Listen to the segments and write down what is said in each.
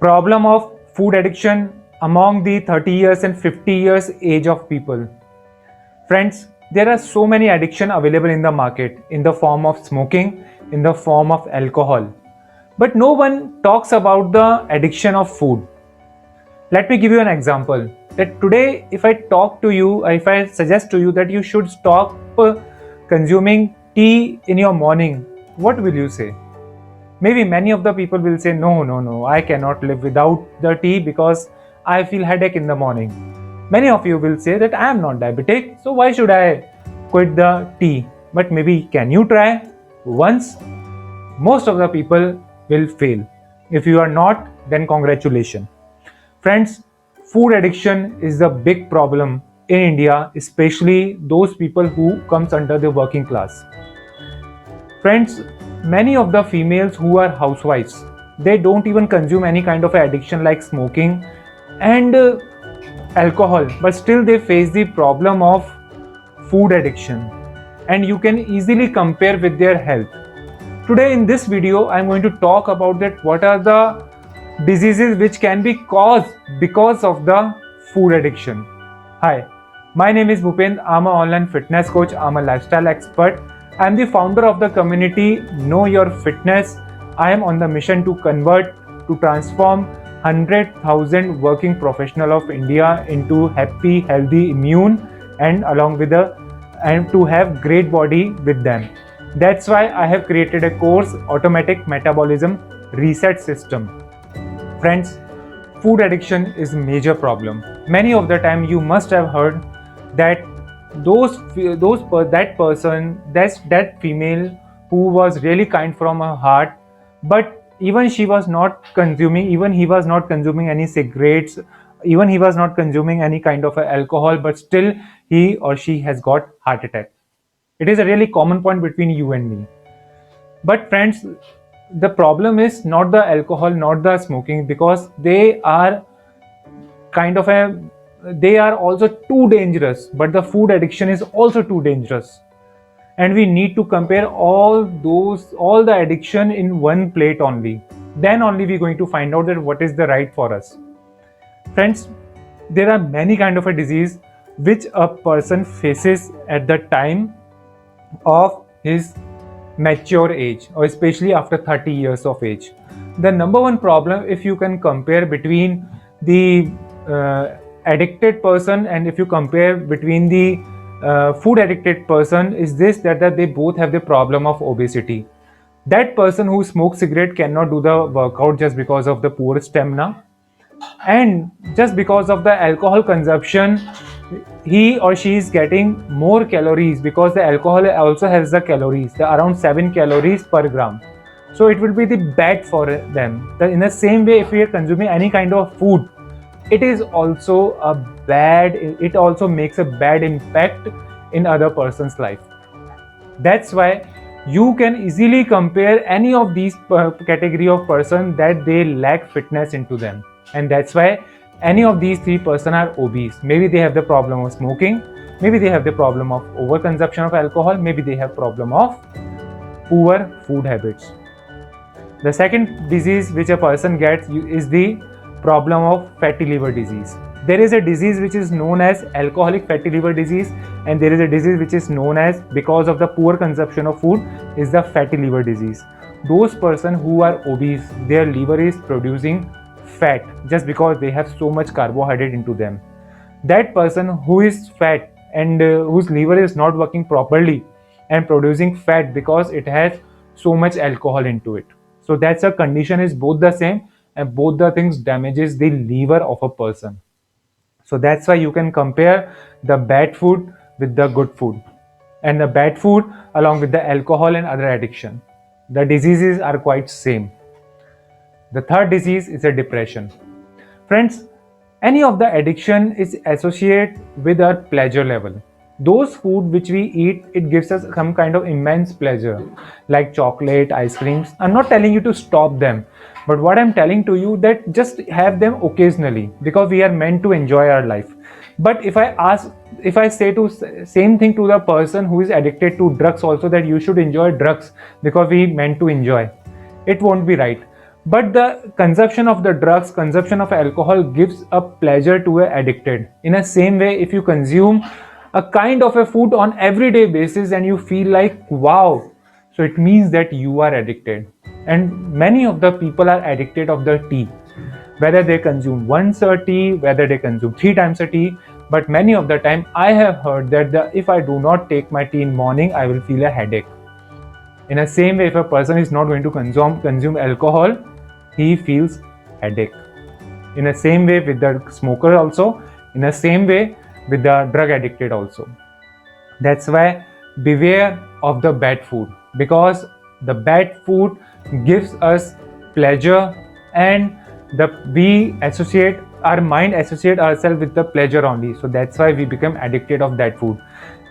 Problem of food addiction among the 30 years and 50 years age of people. Friends, there are so many addiction available in the market in the form of smoking, in the form of alcohol. But no one talks about the addiction of food. Let me give you an example. That today, if I talk to you, if I suggest to you that you should stop consuming tea in your morning, what will you say? Maybe many of the people will say, no, no, no, I cannot live without the tea because I feel headache in the morning. Many of you will say that I am not diabetic, so why should I quit the tea? But maybe can you try once? Most of the people will fail. If you are not, then congratulations. Friends, food addiction is a big problem in India, especially those people who comes under the working class. Friends, many of the females who are housewives, they don't even consume any kind of addiction like smoking and alcohol, but still they face the problem of food addiction, and you can easily compare with their health. Today in this video, I am going to talk about that what are the diseases which can be caused because of the food addiction. Hi, my name is Bhupendra. I'm an online fitness coach. I'm a lifestyle expert. I'm the founder of the community Know Your Fitness. I am on the mission to transform 100,000 working professional of India into happy, healthy, immune, and and to have great body with them. That's why I have created a course, Automatic Metabolism Reset System. Friends, food addiction is a major problem. Many of the time you must have heard that that female who was really kind from her heart, but even she was not consuming, even he was not consuming any cigarettes, even he was not consuming any kind of alcohol, but still he or she has got heart attack. It is a really common point between you and me. But friends, the problem is not the alcohol, not the smoking, because they are they are also too dangerous, but the food addiction is also too dangerous. And we need to compare all the addiction in one plate only. Then only we're going to find out that what is the right for us. Friends, there are many kind of a disease which a person faces at the time of his mature age, or especially after 30 years of age. The number one problem, if you can compare between the addicted person and if you compare between the food addicted person, is this that they both have the problem of obesity. That person who smokes cigarette cannot do the workout just because of the poor stamina, and just because of the alcohol consumption he or she is getting more calories, because the alcohol also has the calories, the around 7 calories per gram. So it will be the bad for them. In the same way, if we are consuming any kind of food, it is also it also makes a bad impact in other person's life. That's why you can easily compare any of these category of person that they lack fitness into them, and that's why any of these three person are obese. Maybe they have the problem of smoking, maybe they have the problem of overconsumption of alcohol, maybe they have problem of poor food habits. The second disease which a person gets is the problem of fatty liver disease. There is a disease which is known as alcoholic fatty liver disease, and there is a disease which is known as, because of the poor consumption of food, is the fatty liver disease. Those person who are obese, their liver is producing fat just because they have so much carbohydrate into them. That person who is fat and whose liver is not working properly and producing fat because it has so much alcohol into it. So that's a condition is both the same, and both the things damages the liver of a person. So that's why you can compare the bad food with the good food, and the bad food along with the alcohol and other addiction. The diseases are quite same. The third disease is a depression. Friends, any of the addiction is associated with our pleasure level. Those food which we eat, it gives us some kind of immense pleasure, like chocolate, ice creams. I'm not telling you to stop them, but what I'm telling to you that just have them occasionally, because we are meant to enjoy our life. But if I say to same thing to the person who is addicted to drugs also, that you should enjoy drugs because we meant to enjoy, it won't be right. But the consumption of the drugs, consumption of alcohol gives a pleasure to a addicted. In the same way, if you consume a kind of a food on everyday basis and you feel like wow, so it means that you are addicted. And many of the people are addicted of the tea, whether they consume once a tea, whether they consume 3 times a tea. But many of the time I have heard that if I do not take my tea in morning, I will feel a headache. In the same way, if a person is not going to consume alcohol, he feels headache. In the same way with the smoker also, in the same way with the drug addicted also. That's why beware of the bad food, because the bad food gives us pleasure, and we associate our mind associate ourselves with the pleasure only. So that's why we become addicted of that food.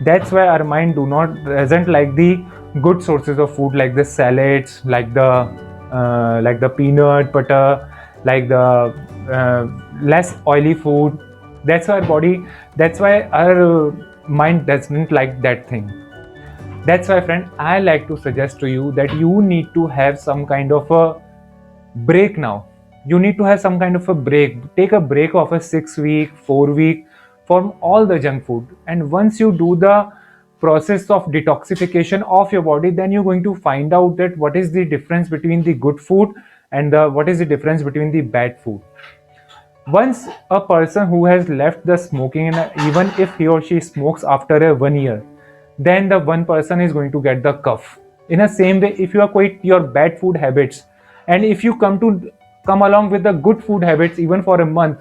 That's why our mind doesn't like the good sources of food, like the salads, like the peanut butter, like the less oily food. That's why our mind doesn't like that thing. That's why, friend, I like to suggest to you that you need to have some kind of a break now. You need to have some kind of a break. Take a break of a 6 week, 4 week from all the junk food. And once you do the process of detoxification of your body, then you're going to find out that what is the difference between the good food and what is the difference between the bad food. Once a person who has left the smoking, and even if he or she smokes after a 1 year, then the one person is going to get the cough. In the same way, if you are quit your bad food habits, and if you come along with the good food habits even for a month,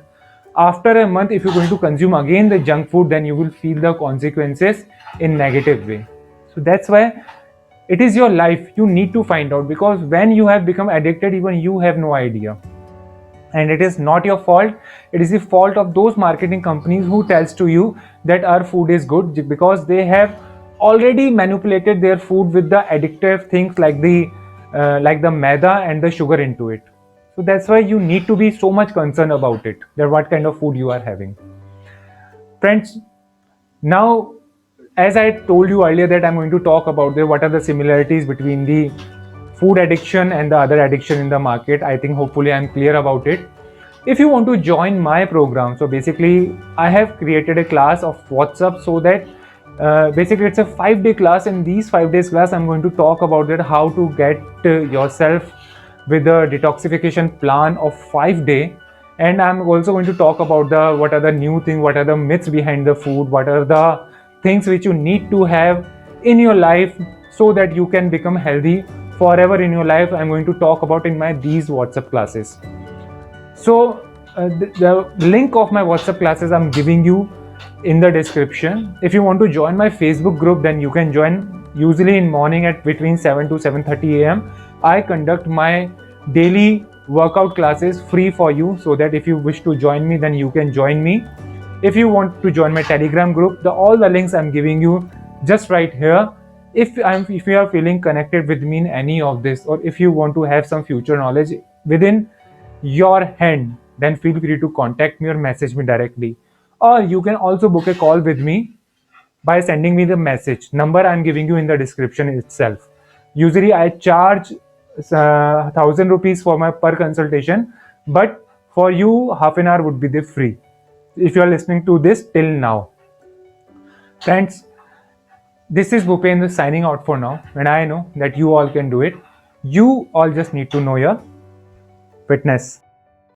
after a month if you're going to consume again the junk food, then you will feel the consequences in negative way. So that's why it is your life, you need to find out, because when you have become addicted, even you have no idea. And it is not your fault, it is the fault of those marketing companies who tells to you that our food is good, because they have already manipulated their food with the addictive things like the maida and the sugar into it. So that's why you need to be so much concerned about it, that what kind of food you are having. Friends, now, as I told you earlier, that I'm going to talk about what are the similarities between the food addiction and the other addiction in the market. I think hopefully I'm clear about it. If you want to join my program, so basically I have created a class of WhatsApp, so that basically it's a 5-day class. In these 5 days class, I'm going to talk about that how to get yourself with a detoxification plan of 5 day. And I'm also going to talk about what are the new thing, what are the myths behind the food, what are the things which you need to have in your life so that you can become healthy forever in your life. I'm going to talk about in my these WhatsApp classes. So the link of my WhatsApp classes I'm giving you in the description. If you want to join my Facebook group, then you can join. Usually in morning at between 7 to 7:30 a.m. I conduct my daily workout classes free for you, so that if you wish to join me, then you can join me. If you want to join my Telegram group, all the links I'm giving you just right here. If you are feeling connected with me in any of this, or if you want to have some future knowledge within your hand, then feel free to contact me or message me directly. Or you can also book a call with me by sending me the message. Number I'm giving you in the description itself. Usually I charge 1,000 rupees for my per consultation, but for you half an hour would be the free if you are listening to this till now. Friends, this is Bhupendra signing out for now, and I know that you all can do it. You all just need to know your fitness.